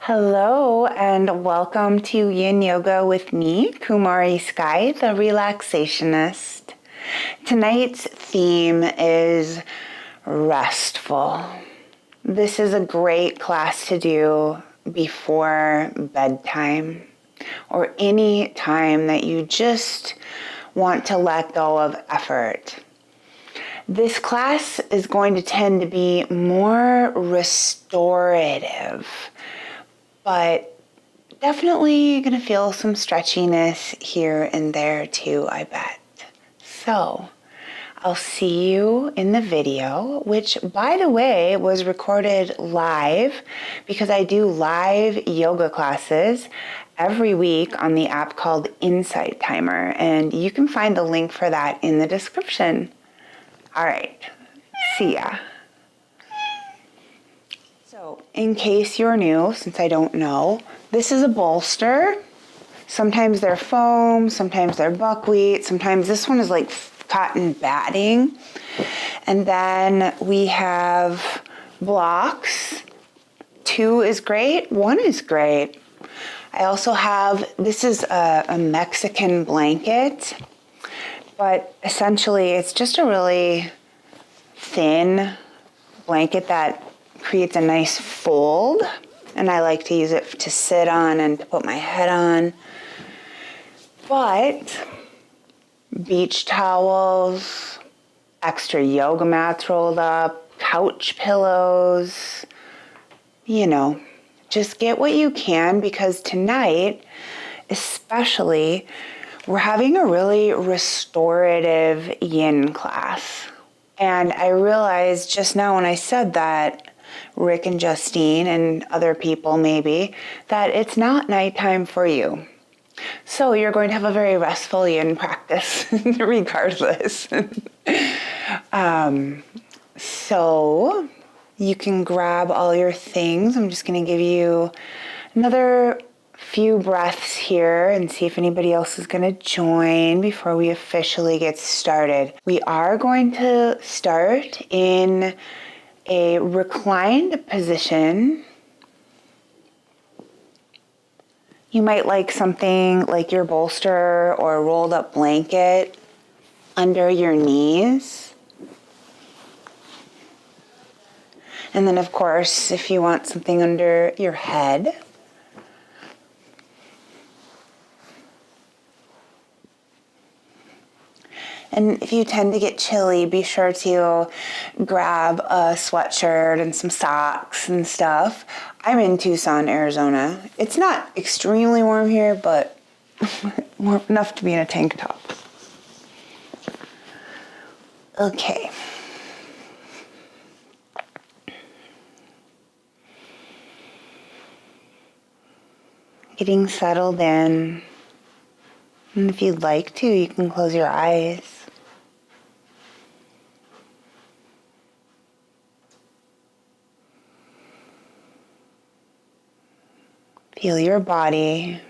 Hello and welcome to Yin Yoga with me, Kumari Sky, the Relaxationist. Tonight's theme is restful. This is a great class to do before bedtime or any time that you just want to let go of effort. This class is going to tend to be more restorative, but definitely going to feel some stretchiness here and there too, I bet. So I'll see you in the video, which by the way was recorded live because I do live yoga classes every week on the app called Insight Timer, and you can find the link for that in the description. All right, see ya. So, in case you're new, since I don't know, this is a bolster. Sometimes they're foam, sometimes they're buckwheat, sometimes this one is like cotton batting. And then we have blocks. 2 is great, 1 is great. I also have, this is a Mexican blanket, but essentially it's just a really thin blanket that creates a nice fold, and I like to use it to sit on and to put my head on. But beach towels, extra yoga mats rolled up, couch pillows, just get what you can, because tonight, especially, we're having a really restorative yin class. And I realized just now when I said that, Rick and Justine and other people maybe, that it's not nighttime for you. So you're going to have a very restful yin practice regardless. So you can grab all your things. I'm just going to give you another few breaths here and see if anybody else is going to join before we officially get started. We are going to start in a reclined position. You might like something like your bolster or a rolled up blanket under your knees. And then of course, if you want something under your head. And if you tend to get chilly, be sure to grab a sweatshirt and some socks and stuff. I'm in Tucson, Arizona. It's not extremely warm here, but warm enough to be in a tank top. Okay. Getting settled in. And if you'd like to, you can close your eyes. Feel your body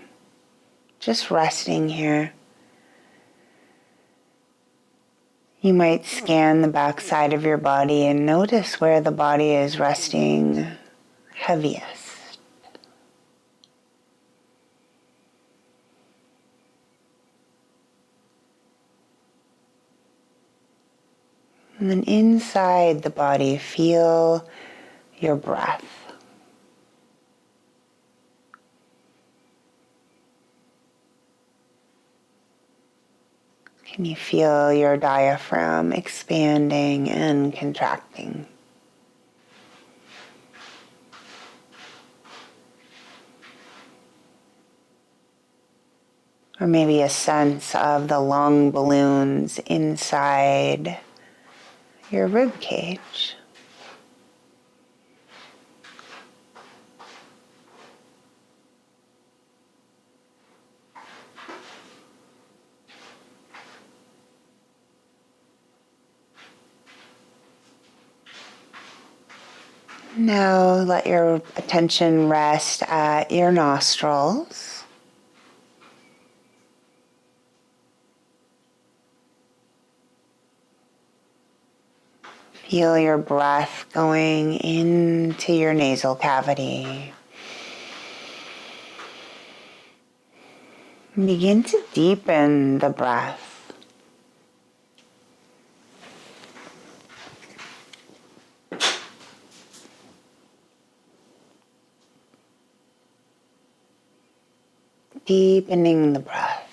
just resting here. You might scan the back side of your body and notice where the body is resting heaviest. And then inside the body, feel your breath. Can you feel your diaphragm expanding and contracting? Or maybe a sense of the lung balloons inside your rib cage. Now let your attention rest at your nostrils. Feel your breath going into your nasal cavity Begin to deepen the breath. Deepening the breath.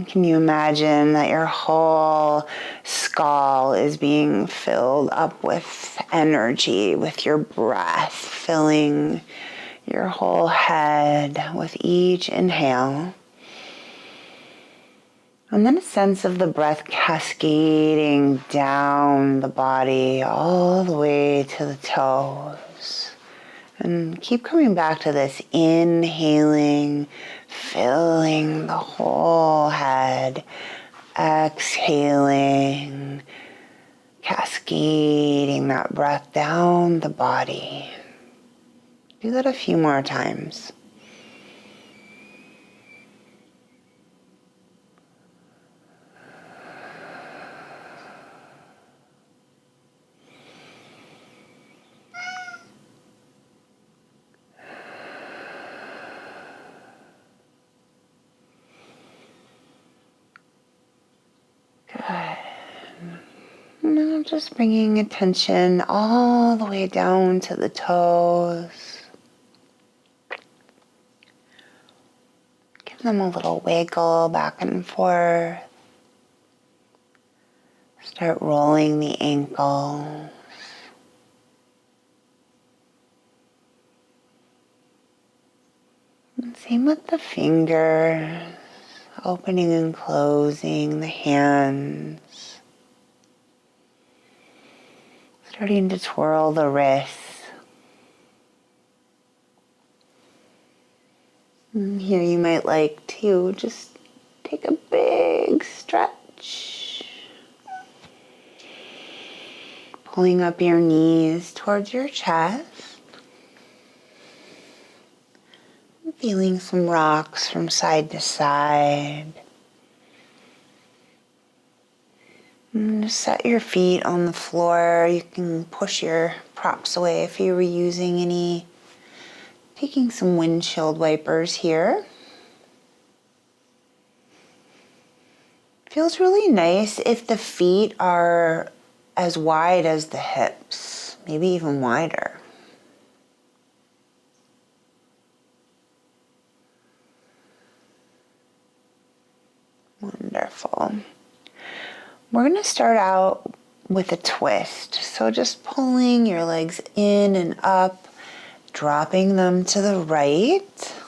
Can you imagine that your whole skull is being filled up with energy, with your breath filling your whole head with each inhale? And then a sense of the breath cascading down the body all the way to the toes. And keep coming back to this, inhaling, filling the whole head, exhaling, cascading that breath down the body. Do that a few more times. Good. Now just bringing attention all the way down to the toes. Give them a little wiggle back and forth. Start rolling the ankles. And same with the fingers, opening and closing the hands. Starting to twirl the wrists. And here you might like to just take a big stretch. Pulling up your knees towards your chest. Feeling some rocks from side to side. And just set your feet on the floor. You can push your props away if you were using any. Taking some windshield wipers here. Feels really nice if the feet are as wide as the hips, maybe even wider. Wonderful. We're going to start out with a twist. So just pulling your legs in and up, dropping them to the right.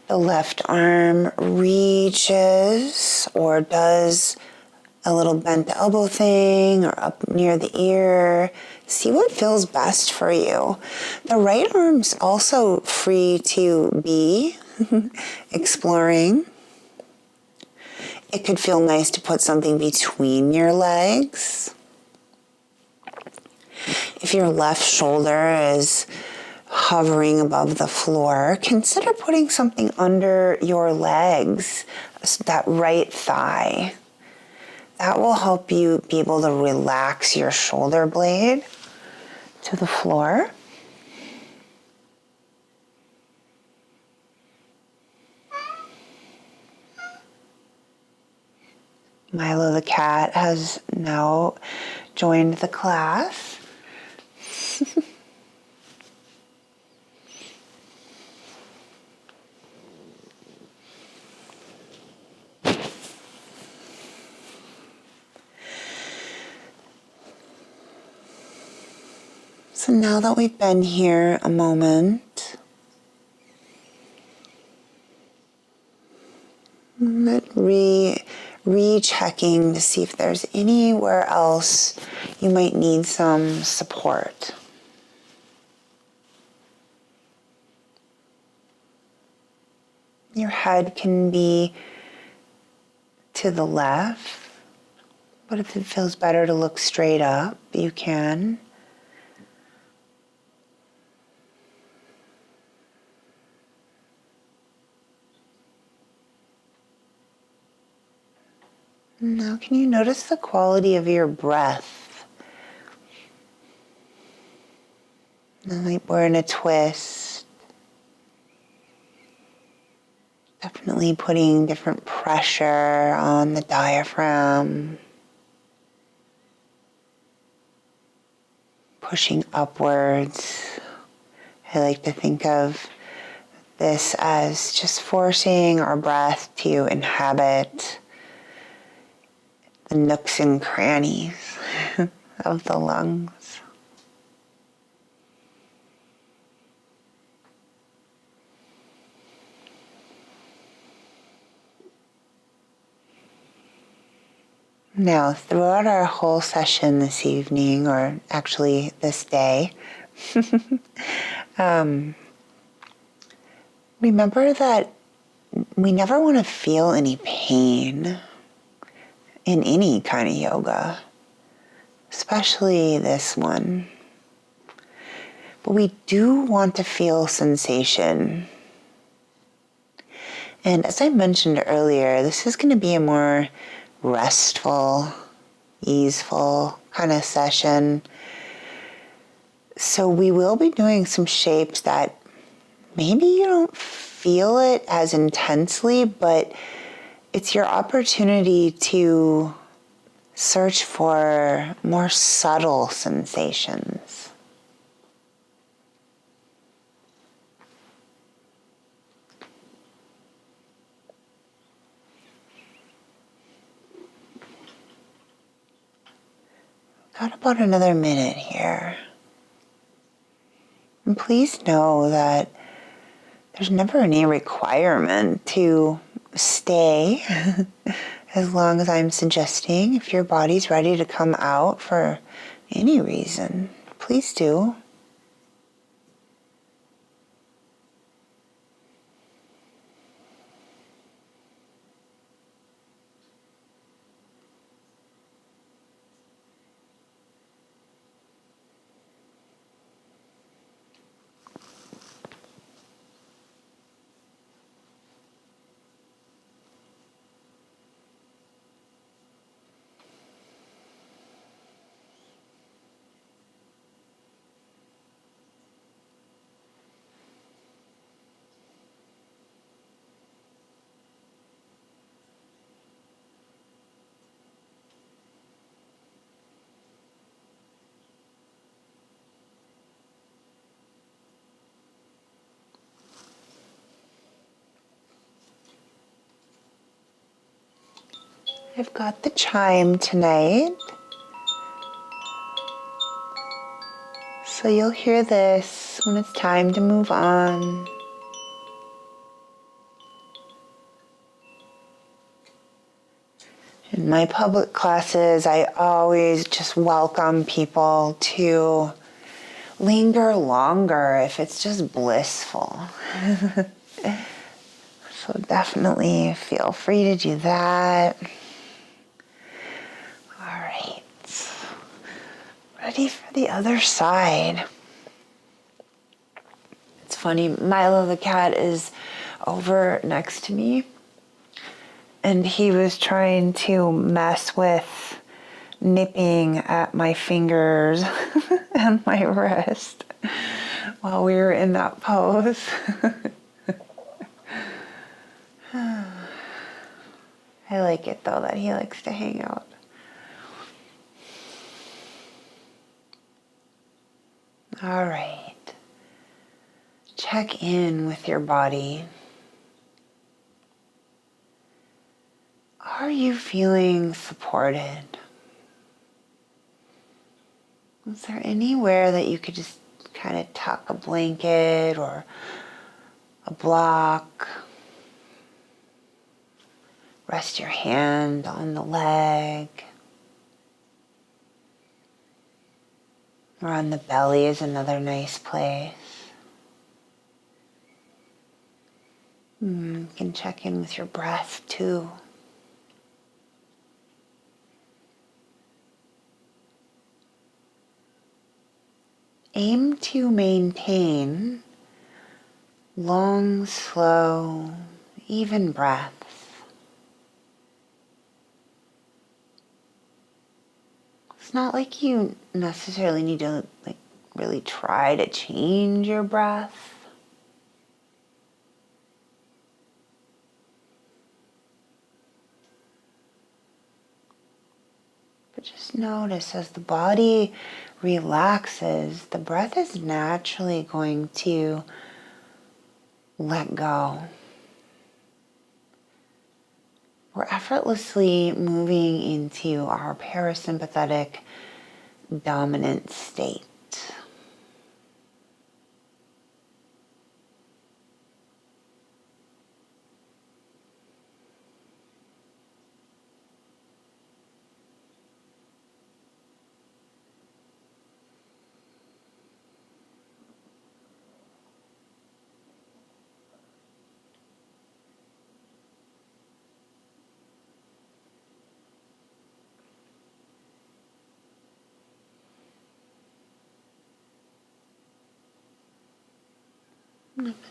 The left arm reaches or does a little bent elbow thing or up near the ear. See what feels best for you. The right arm's also free to be exploring. It could feel nice to put something between your legs. If your left shoulder is hovering above the floor, consider putting something under your legs, that right thigh. That will help you be able to relax your shoulder blade to the floor. Milo the cat has now joined the class. So now that we've been here a moment, rechecking to see if there's anywhere else you might need some support. Your head can be to the left, but if it feels better to look straight up, you can. Now, can you notice the quality of your breath? Like we're in a twist. Definitely putting different pressure on the diaphragm. Pushing upwards. I like to think of this as just forcing our breath to inhabit the nooks and crannies of the lungs. Now, throughout our whole session this evening, or actually this day, remember that we never want to feel any pain in any kind of yoga, especially this one. But we do want to feel sensation. And as I mentioned earlier, this is going to be a more restful, easeful kind of session. So we will be doing some shapes that maybe you don't feel it as intensely, but it's your opportunity to search for more subtle sensations. Got about another minute here. And please know that there's never any requirement to stay as long as I'm suggesting. If your body's ready to come out for any reason, please do. I've got the chime tonight, so you'll hear this when it's time to move on. In my public classes, I always just welcome people to linger longer if it's just blissful. So definitely feel free to do that. All right. Ready for the other side. It's funny, Milo the cat is over next to me, and he was trying to mess with nipping at my fingers and my wrist while we were in that pose. I like it though that he likes to hang out. All right. Check in with your body. Are you feeling supported? Is there anywhere that you could just kind of tuck a blanket or a block? Rest your hand on the leg. Or on the belly is another nice place. You can check in with your breath too. Aim to maintain long, slow, even breaths. it's not like you necessarily need to like really try to change your breath. But just notice as the body relaxes, the breath is naturally going to let go. We're effortlessly moving into our parasympathetic dominant state.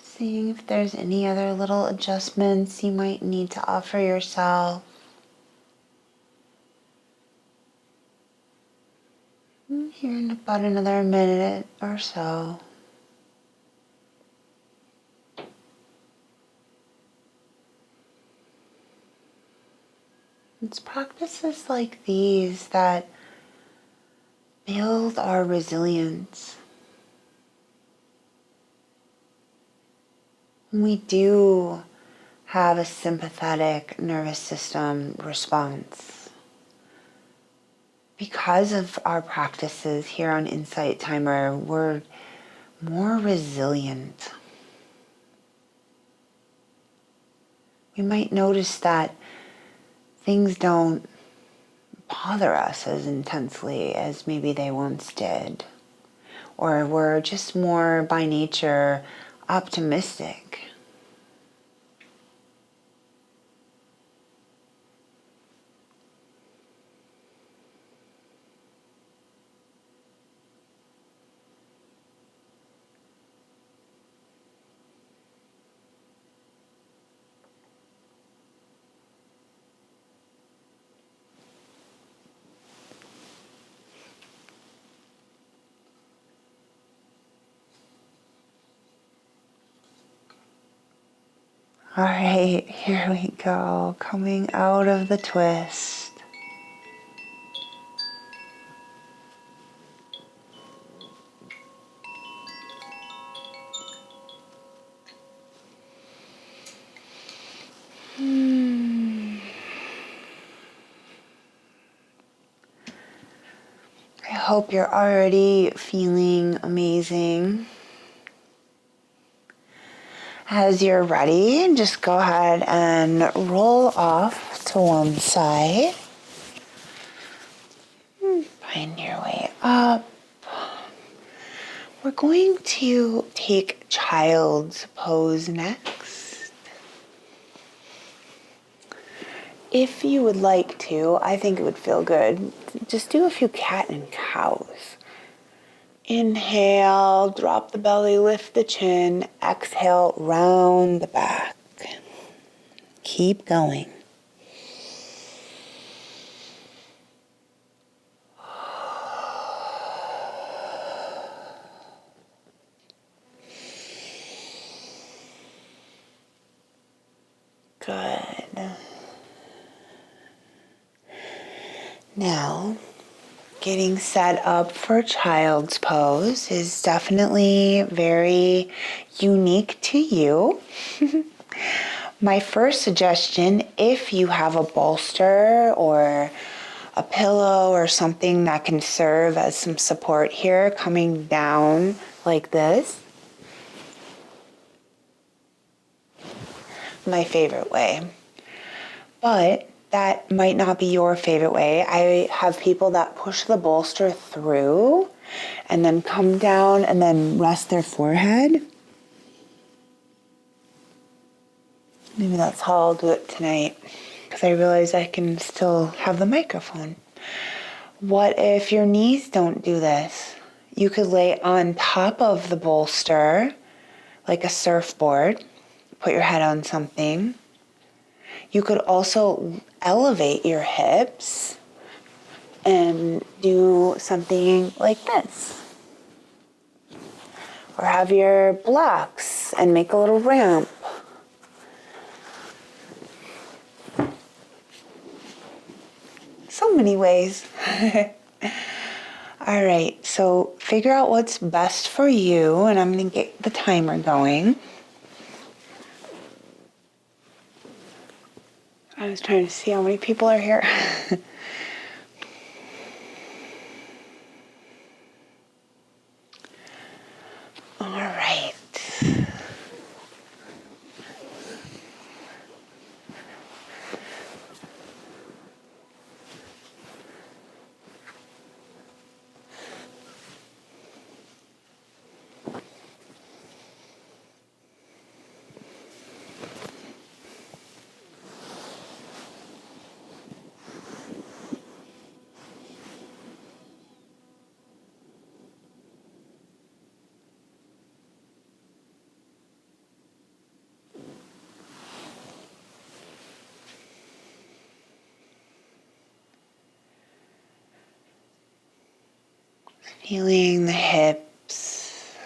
Seeing if there's any other little adjustments you might need to offer yourself. Here in about another minute or so. It's practices like these that build our resilience. We do have a sympathetic nervous system response. Because of our practices here on Insight Timer, we're more resilient. We might notice that things don't bother us as intensely as maybe they once did. Or we're just more by nature optimistic. All right, here we go, coming out of the twist. I hope you're already feeling amazing. As you're ready, just go ahead and roll off to one side. Find your way up. We're going to take child's pose next. If you would like to, I think it would feel good. Just do a few cat and cows. Inhale, drop the belly, lift the chin. Exhale, round the back. Keep going. Good. Now, getting set up for child's pose is definitely very unique to you. My first suggestion, if you have a bolster or a pillow or something that can serve as some support here, coming down like this. My favorite way. But that might not be your favorite way. I have people that push the bolster through and then come down and then rest their forehead. Maybe that's how I'll do it tonight, because I realize I can still have the microphone. What if your knees don't do this? You could lay on top of the bolster like a surfboard, put your head on something. You could also elevate your hips and do something like this. Or have your blocks and make a little ramp. So many ways. All right, so figure out what's best for you, and I'm going to get the timer going. I was trying to see how many people are here. All right. Feeling the hips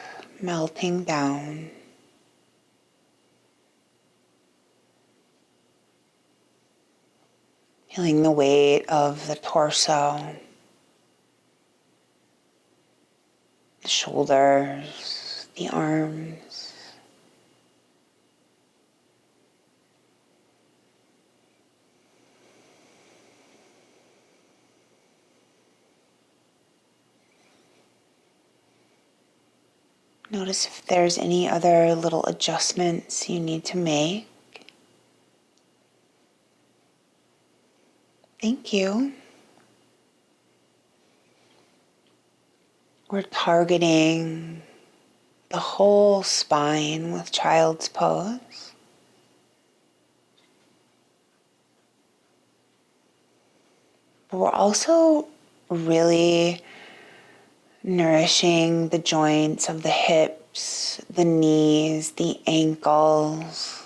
melting down. Feeling the weight of the torso, the shoulders, the arms. Notice if there's any other little adjustments you need to make. Thank you. We're targeting the whole spine with child's pose. But we're also really nourishing the joints of the hips, the knees, the ankles.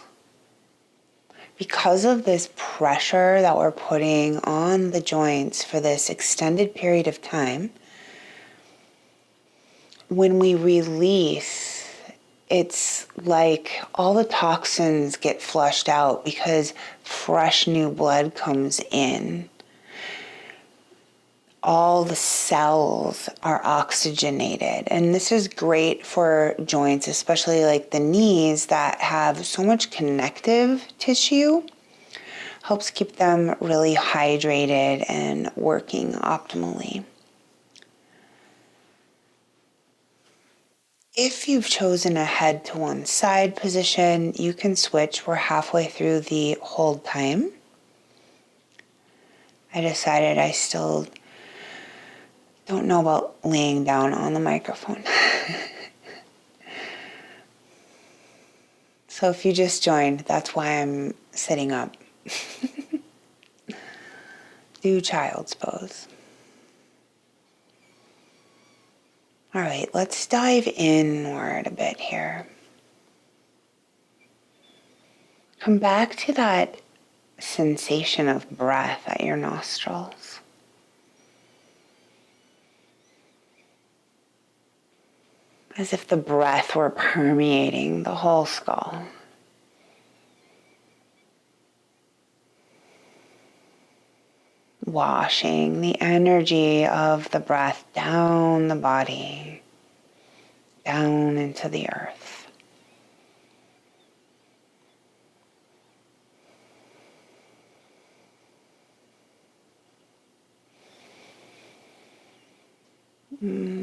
Because of this pressure that we're putting on the joints for this extended period of time, when we release, it's like all the toxins get flushed out because fresh new blood comes in. All the cells are oxygenated, and this is great for joints, especially like the knees that have so much connective tissue. Helps keep them really hydrated and working optimally. If you've chosen a head to one side position, you can switch. We're halfway through the hold time. I decided I still don't know about laying down on the microphone. So if you just joined, that's why I'm sitting up. Do child's pose. All right, let's dive inward a bit here. Come back to that sensation of breath at your nostrils. As if the breath were permeating the whole skull. Washing the energy of the breath down the body, down into the earth.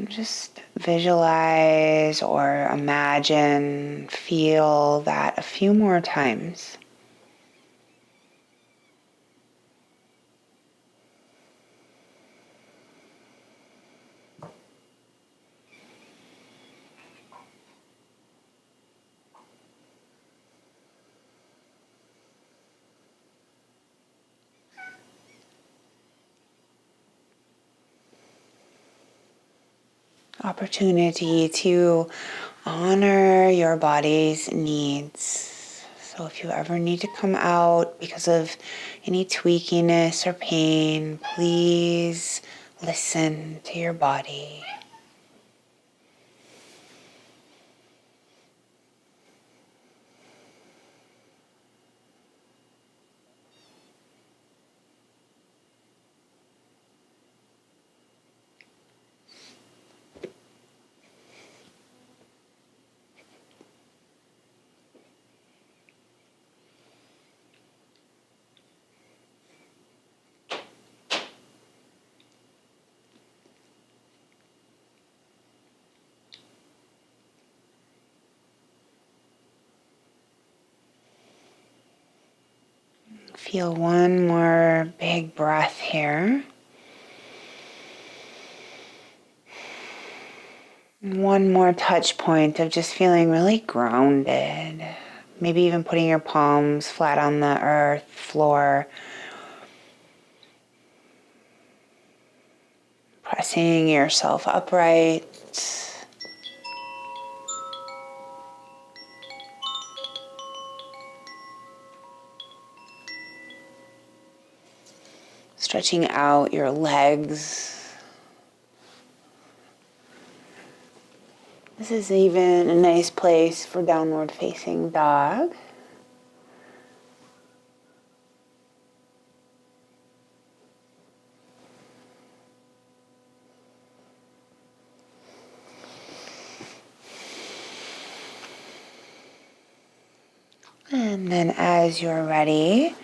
Just visualize or imagine, feel that a few more times. Opportunity to honor your body's needs. So if you ever need to come out because of any tweakiness or pain, please Listen to your body. Feel one more big breath here. One more touch point of just feeling really grounded. Maybe even putting your palms flat on the earth floor. Pressing yourself upright. Stretching out your legs. This is even a nice place for downward facing dog. And then as you're ready,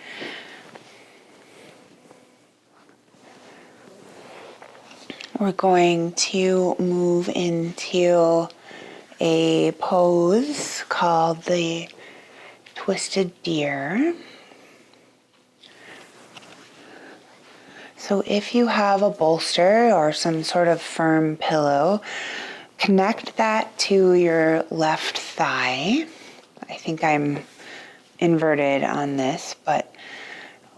we're going to move into a pose called the twisted deer. So if you have a bolster or some sort of firm pillow, connect that to your left thigh. I think I'm inverted on this, but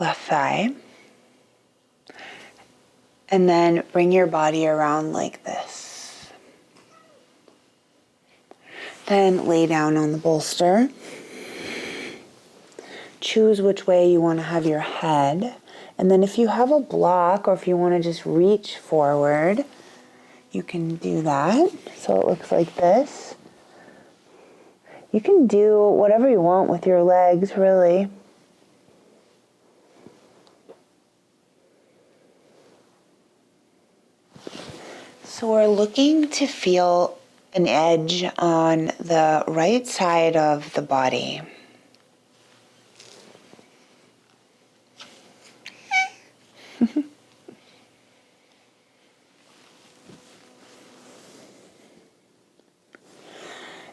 left thigh. And then bring your body around like this. Then lay down on the bolster. Choose which way you want to have your head. And then if you have a block or if you want to just reach forward, you can do that. So it looks like this. You can do whatever you want with your legs, really. So we're looking to feel an edge on the right side of the body.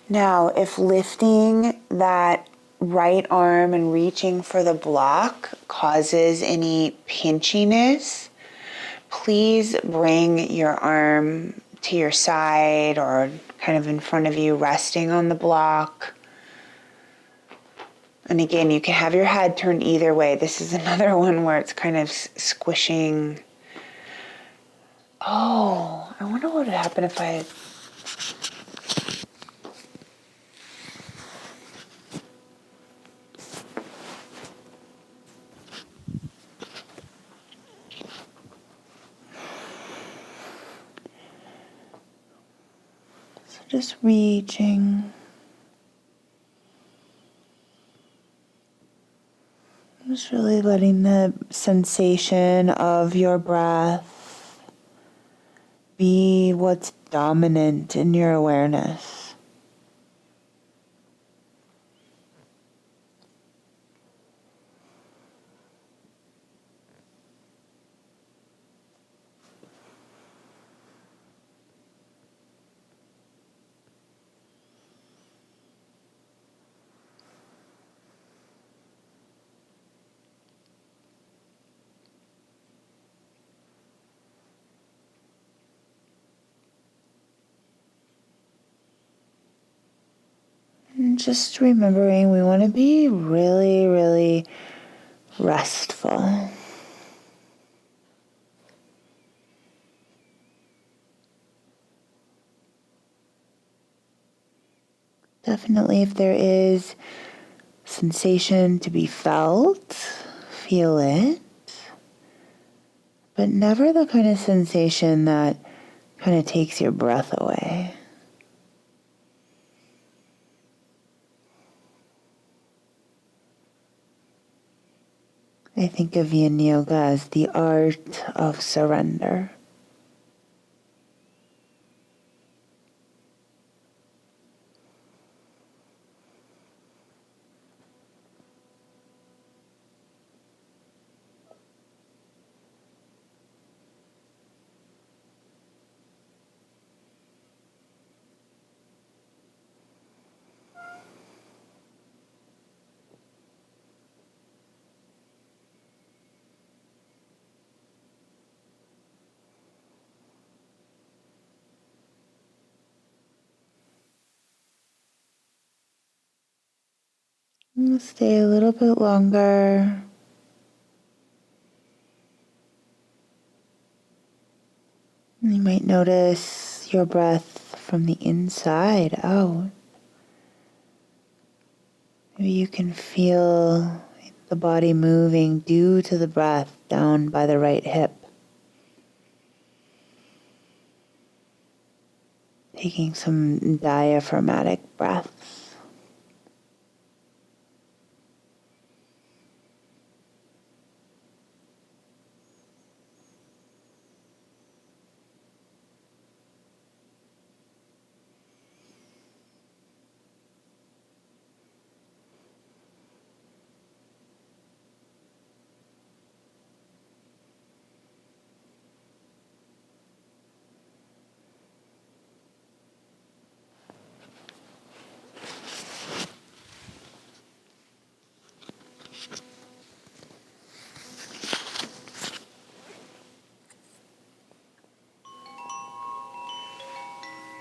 Now, if lifting that right arm and reaching for the block causes any pinchiness, please bring your arm to your side or kind of in front of you, resting on the block. And again, you can have your head turned either way. This is another one where it's kind of squishing. Oh, I wonder what would happen if I... So just reaching. Just really letting the sensation of your breath be what's dominant in your awareness. And just remembering we want to be really, really restful. Definitely if there is sensation to be felt, feel it. but never the kind of sensation that kind of takes your breath away. I think of Yin Yoga as the art of surrender. We'll stay a little bit longer. You might notice your breath from the inside out. Maybe you can feel the body moving due to the breath down by the right hip. Taking some diaphragmatic breaths.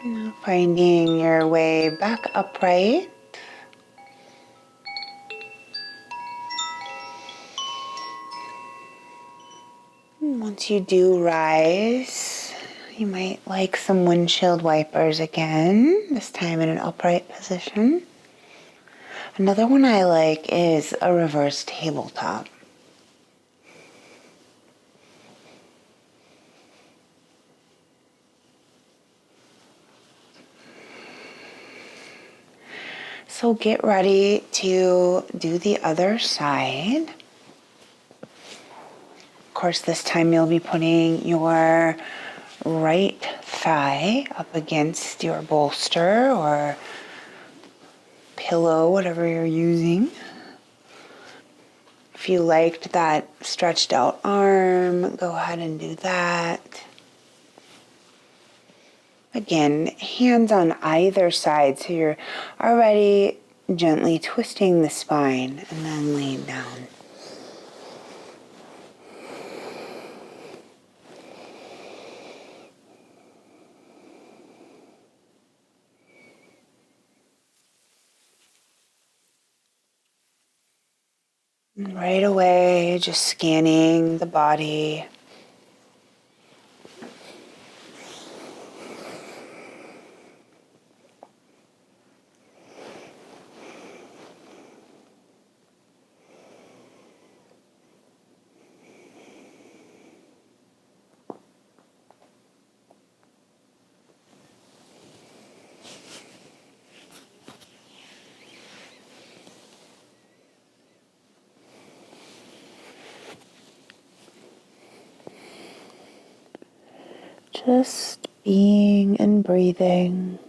Now finding your way back upright. Once you do rise, you might like some windshield wipers again, this time in an upright position. Another one I like is a reverse tabletop. So get ready to do the other side. Of course, this time you'll be putting your right thigh up against your bolster or pillow, whatever you're using. If you liked that stretched out arm, go ahead and do that. Again, hands on either side, so you're already gently twisting the spine and then laying down. And right away, just scanning the body. Just being and breathing.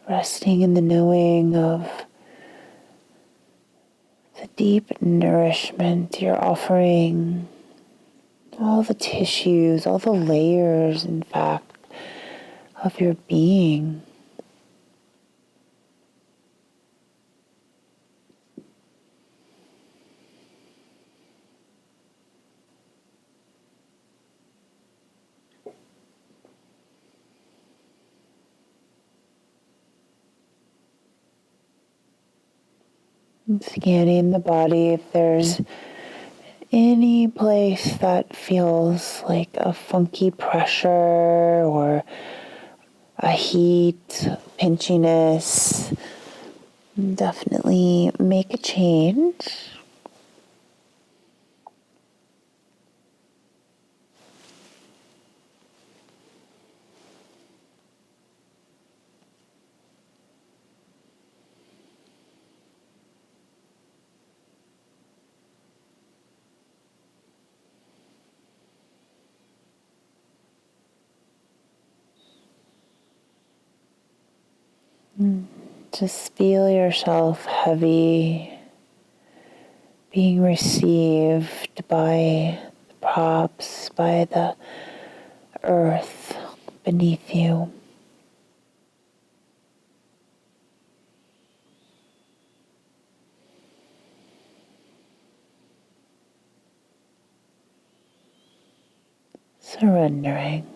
Resting in the knowing of the deep nourishment you're offering, all the tissues, all the layers, in fact, of your being. And scanning the body if there's any place that feels like a funky pressure or a heat, pinchiness, definitely make a change. Just feel yourself heavy, being received by the props, by the earth beneath you. Surrendering.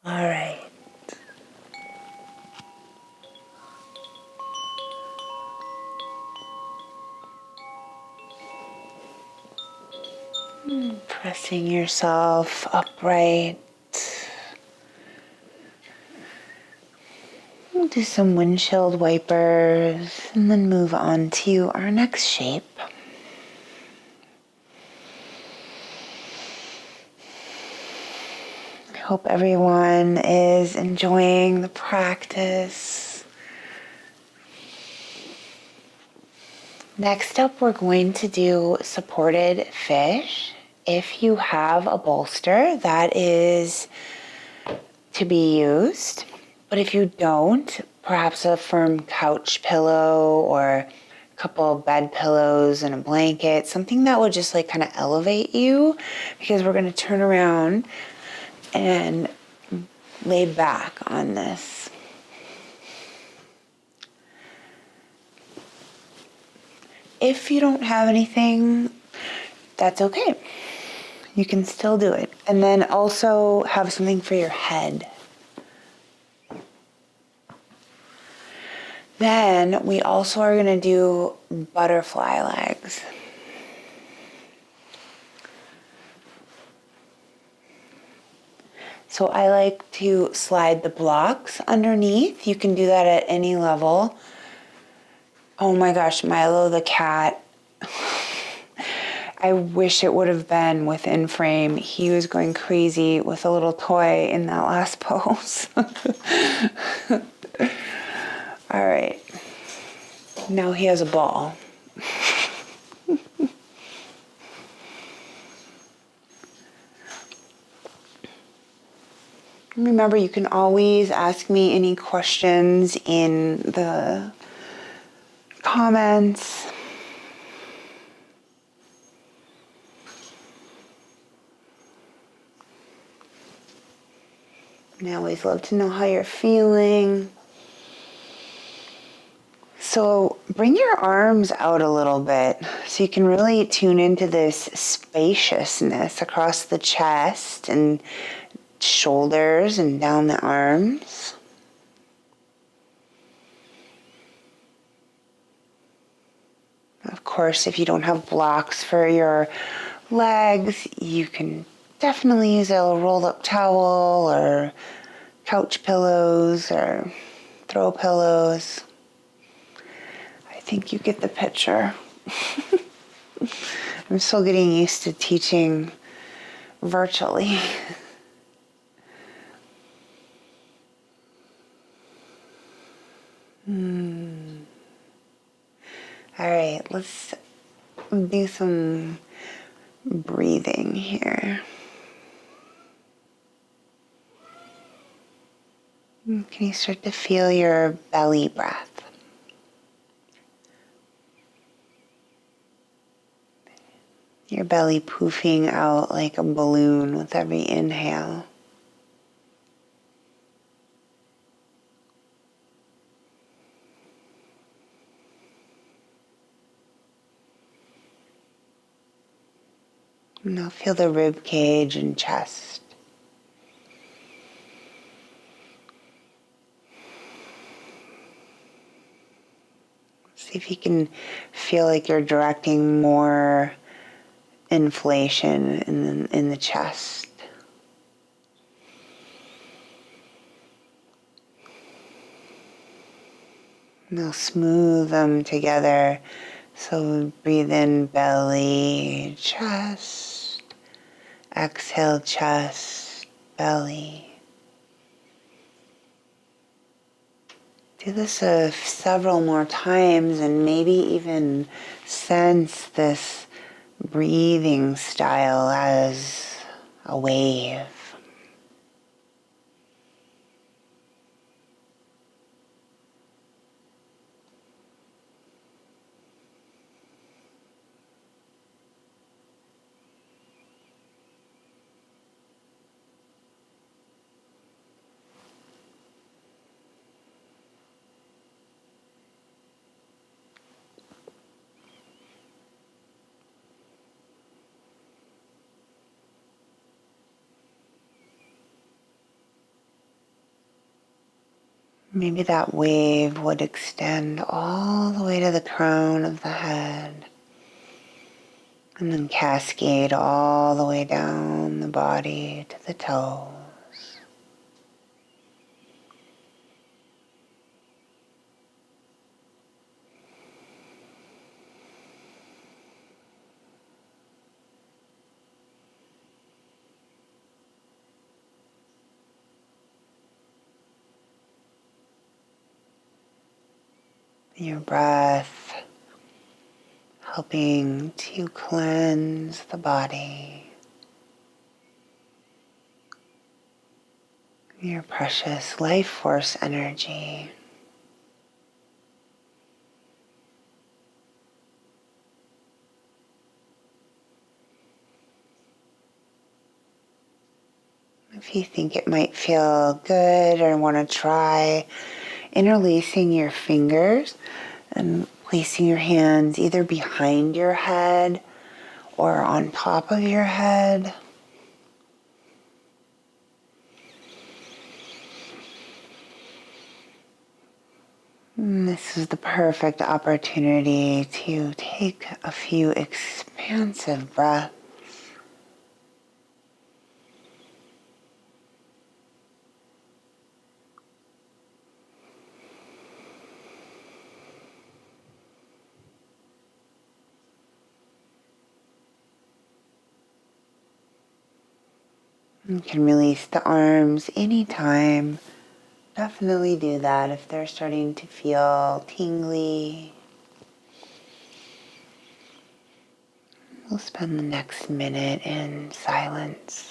All right. Pressing yourself upright. We'll do some windshield wipers and then move on to our next shape. I hope everyone is enjoying the practice. Next up, we're going to do supported fish. If you have a bolster, that is to be used. But if you don't, perhaps a firm couch pillow or a couple of bed pillows and a blanket, something that would just like kind of elevate you, because we're going to turn around and lay back on this. If you don't have anything, that's okay. You can still do it. And then also have something for your head. Then we also are going to do butterfly legs. So I like to slide the blocks underneath. You can do that at any level. Oh my gosh, Milo the cat. I wish it would have been within frame. He was going crazy with a little toy in that last pose. All right. Now he has a ball. Remember, you can always ask me any questions in the comments. And I always love to know how you're feeling. So bring your arms out a little bit so you can really tune into this spaciousness across the chest and shoulders and down the arms. Of course, if you don't have blocks for your legs, you can definitely use a rolled up towel or couch pillows or throw pillows. I think you get the picture. I'm still getting used to teaching virtually. All right, let's do some breathing here. Can you start to feel your belly breath? Your belly poofing out like a balloon with every inhale. Now feel the rib cage and chest. See if you can feel like you're directing more inflation in the chest. Now smooth them together. So breathe in belly, chest. Exhale chest, belly. Do this several more times and maybe even sense this breathing style as a wave. Maybe that wave would extend all the way to the crown of the head and then cascade all the way down the body to the toes. Your breath helping to cleanse the body. Your precious life force energy. If you think it might feel good or want to try interlacing your fingers and placing your hands either behind your head or on top of your head. And this is the perfect opportunity to take a few expansive breaths. You can release the arms anytime. Definitely do that if they're starting to feel tingly. We'll spend the next minute in silence.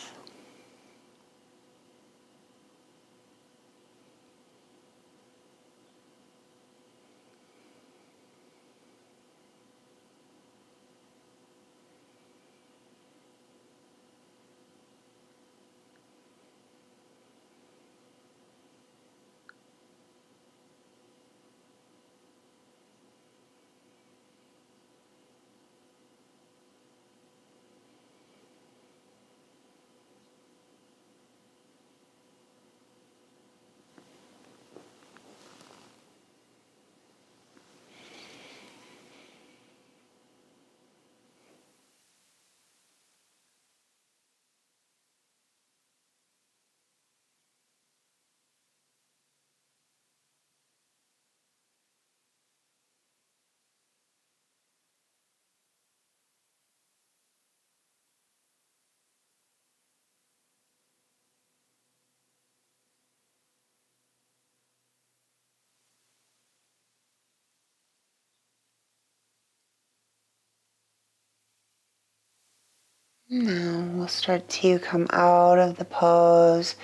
Now we'll start to come out of the pose.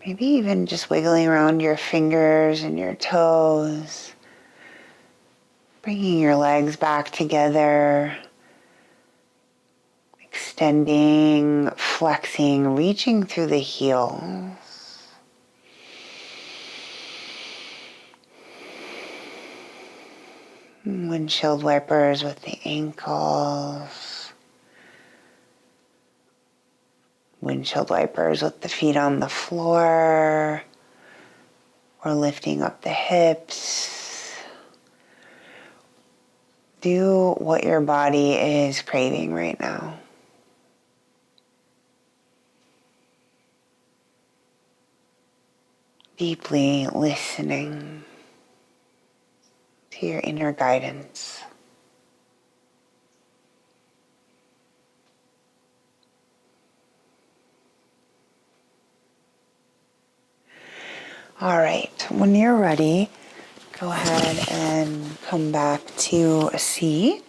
Maybe even just wiggling around your fingers and your toes. Bringing your legs back together. Extending, flexing, reaching through the heels. Windshield wipers with the ankles. Windshield wipers with the feet on the floor. Or lifting up the hips. Do what your body is craving right now. Deeply listening to your inner guidance. All right, when you're ready, go ahead and come back to a seat.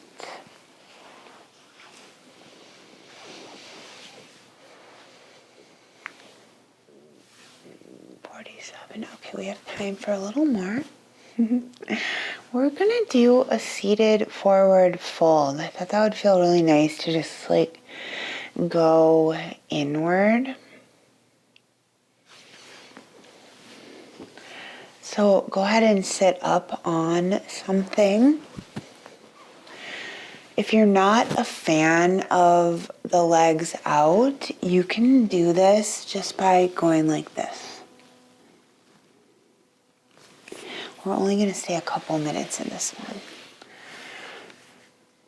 Okay, we have time for a little more. We're gonna do a seated forward fold. I thought that would feel really nice to just like go inward. So go ahead and sit up on something. If you're not a fan of the legs out, you can do this just by going like this. We're only going to stay a couple minutes in this one.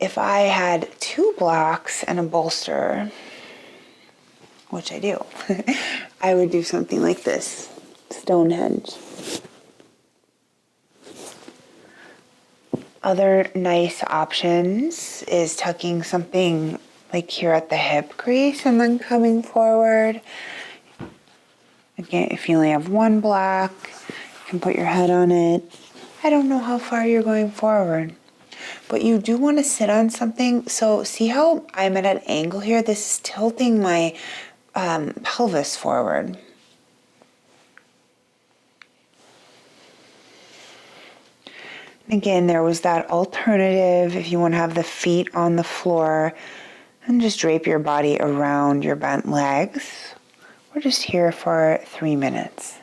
If I had 2 blocks and a bolster, which I do, I would do something like this, Stonehenge. Other nice options is tucking something like here at the hip crease and then coming forward. Again, if you only have 1 block, you can put your head on it. I don't know how far you're going forward, but you do want to sit on something. So see how I'm at an angle here? This is tilting my pelvis forward. Again, there was that alternative if you want to have the feet on the floor and just drape your body around your bent legs. We're just here for 3 minutes.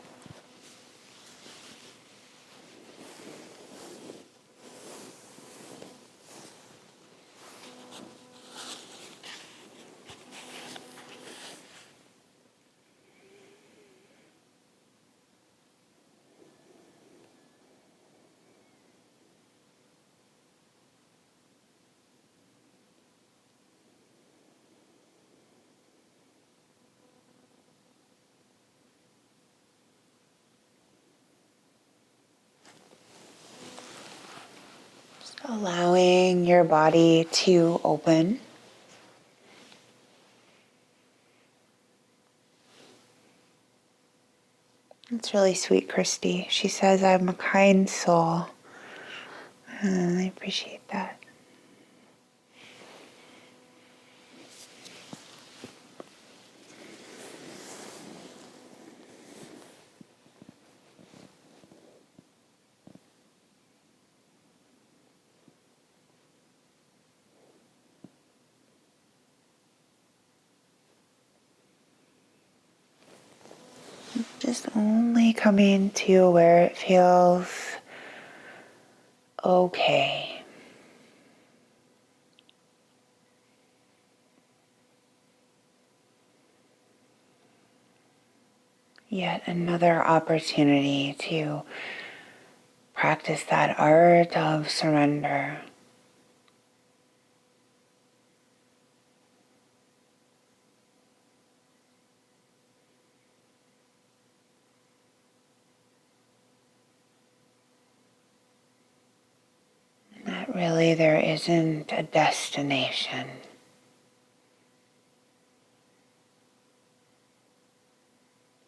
Allowing your body to open. It's really sweet, Christy. She says, I'm a kind soul. I appreciate that. Just only coming to where it feels okay. Yet another opportunity to practice that art of surrender. That really there isn't a destination.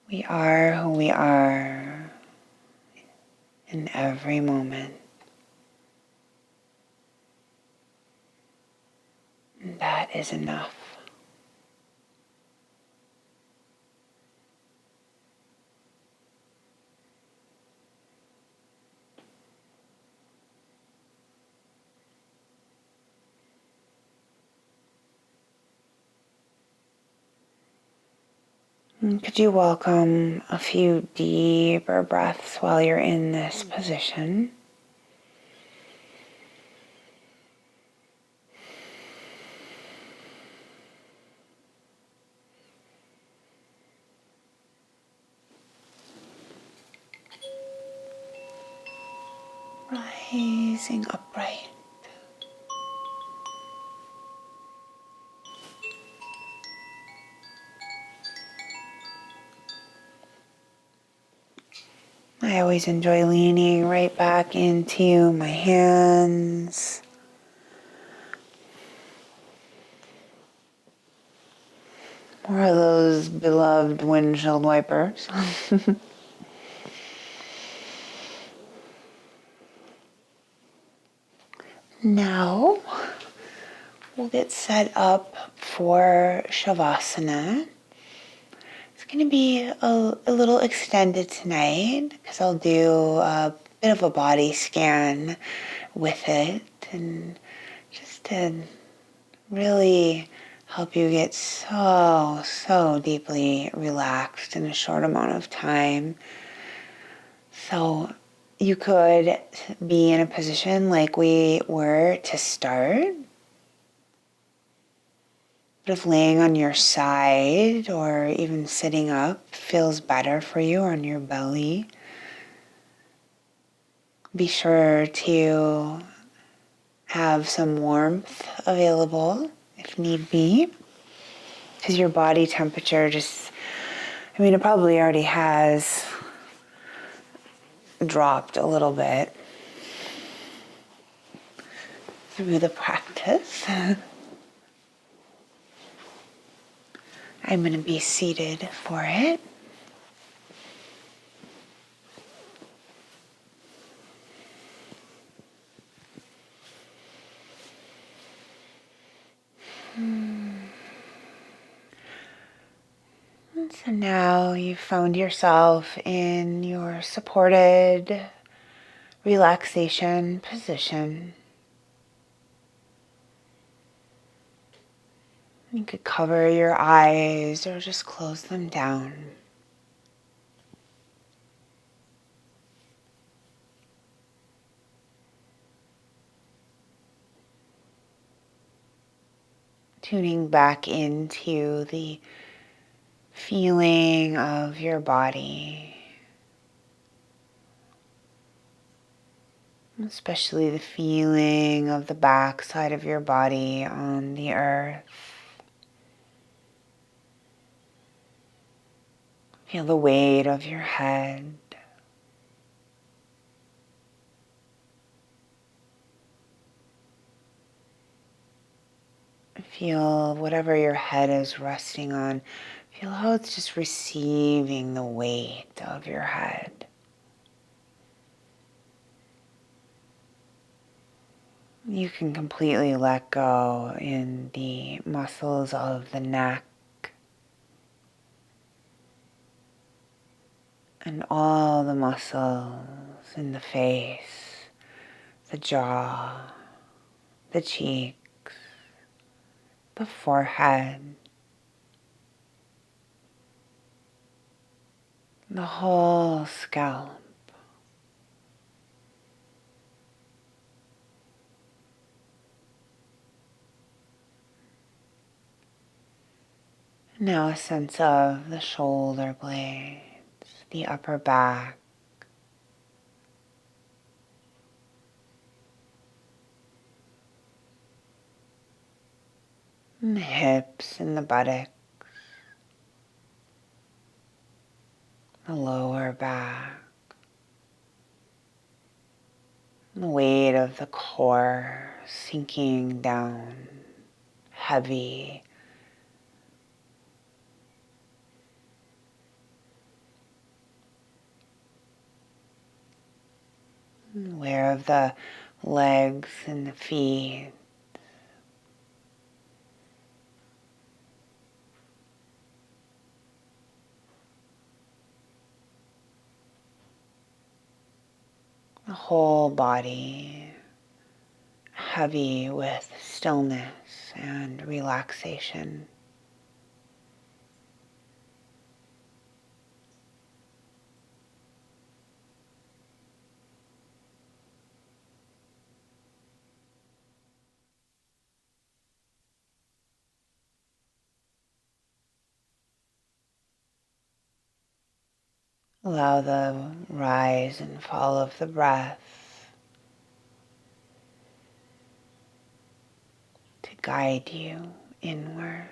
We are who we are in every moment. And that is enough. And could you welcome a few deeper breaths while you're in this position? Rising upright. I always enjoy leaning right back into my hands. More of those beloved windshield wipers. Now, we'll get set up for Shavasana. It's going to be a little extended tonight because I'll do a bit of a body scan with it, and just to really help you get so deeply relaxed in a short amount of time. So you could be in a position like we were to start, but if laying on your side or even sitting up feels better for you on your belly, be sure to have some warmth available if need be, because your body temperature it probably already has dropped a little bit through the practice. I'm going to be seated for it. And so now you've found yourself in your supported relaxation position. You could cover your eyes or just close them down. Tuning back into the feeling of your body, especially the feeling of the back side of your body on the earth. Feel the weight of your head. Feel whatever your head is resting on. Feel how it's just receiving the weight of your head. You can completely let go in the muscles of the neck and all the muscles in the face, the jaw, the cheeks, the forehead, the whole scalp. Now a sense of the shoulder blades, the upper back, and the hips and the buttocks, the lower back, and the weight of the core sinking down, heavy. Aware of the legs and the feet. The whole body heavy with stillness and relaxation. Allow the rise and fall of the breath to guide you inward.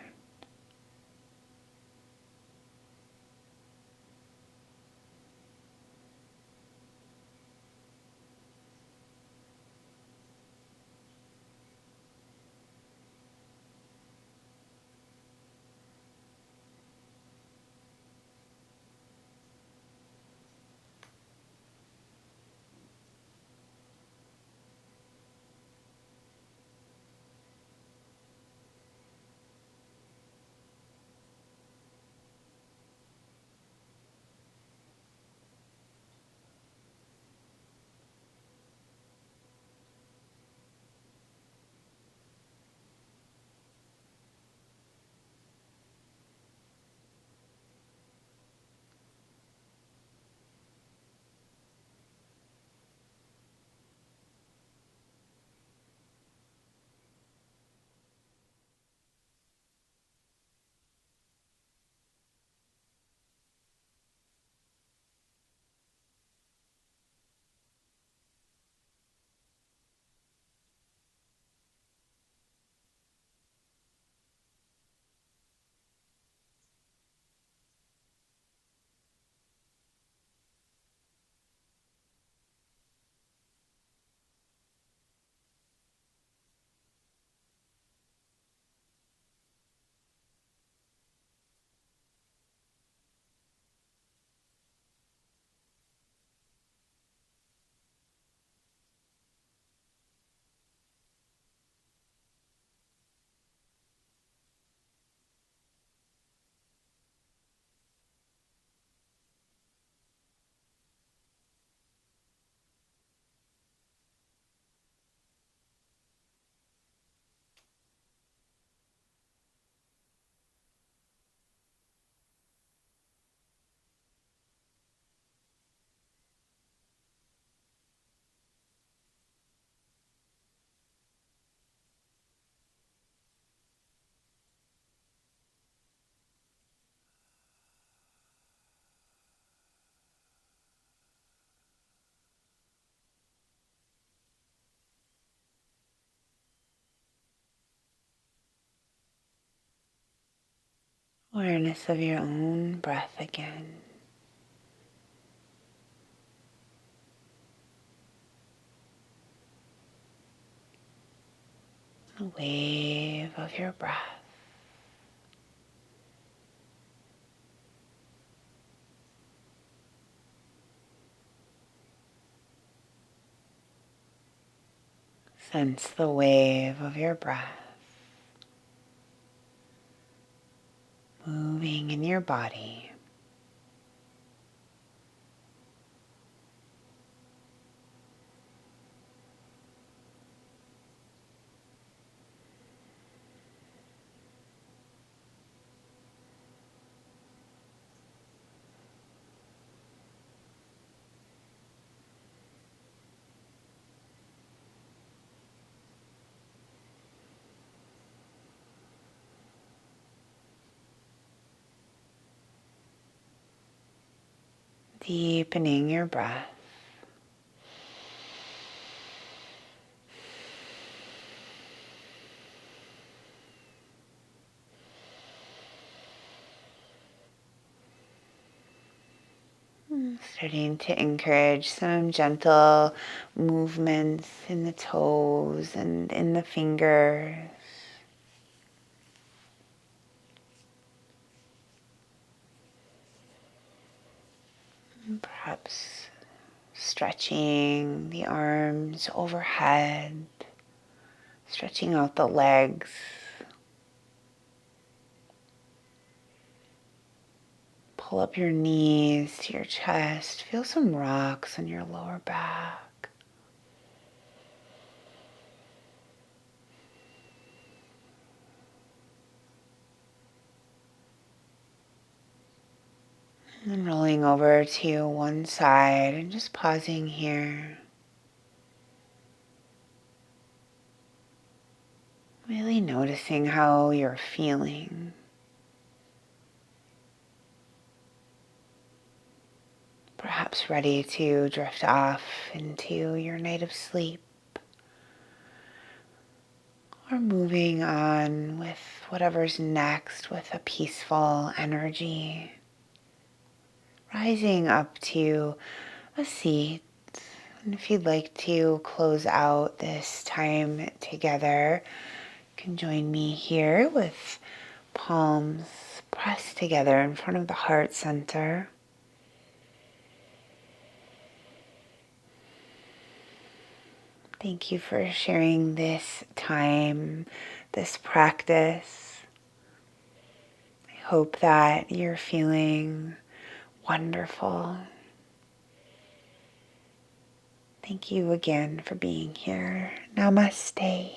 Awareness of your own breath again. The wave of your breath. Sense the wave of your breath moving in your body. Deepening your breath. Starting to encourage some gentle movements in the toes and in the fingers. Perhaps stretching the arms overhead, stretching out the legs. Pull up your knees to your chest. Feel some rocks on your lower back. And then rolling over to one side and just pausing here. Really noticing how you're feeling. perhaps ready to drift off into your night of sleep, or moving on with whatever's next with a peaceful energy, rising up to a seat. And if you'd like to close out this time together, you can join me here with palms pressed together in front of the heart center. Thank you for sharing this time, this practice. I hope that you're feeling wonderful. Thank you again for being here. Namaste.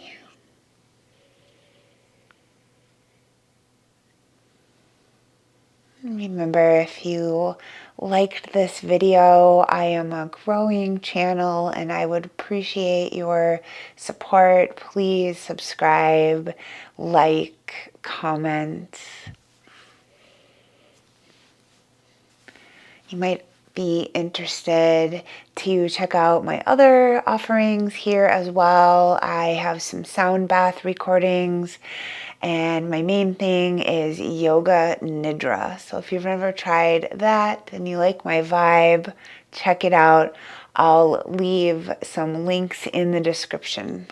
Remember, if you liked this video, I am a growing channel and I would appreciate your support. Please subscribe, like, comment. You might be interested to check out my other offerings here as well. I have some sound bath recordings, and my main thing is yoga nidra. So if you've never tried that and you like my vibe, check it out. I'll leave some links in the description.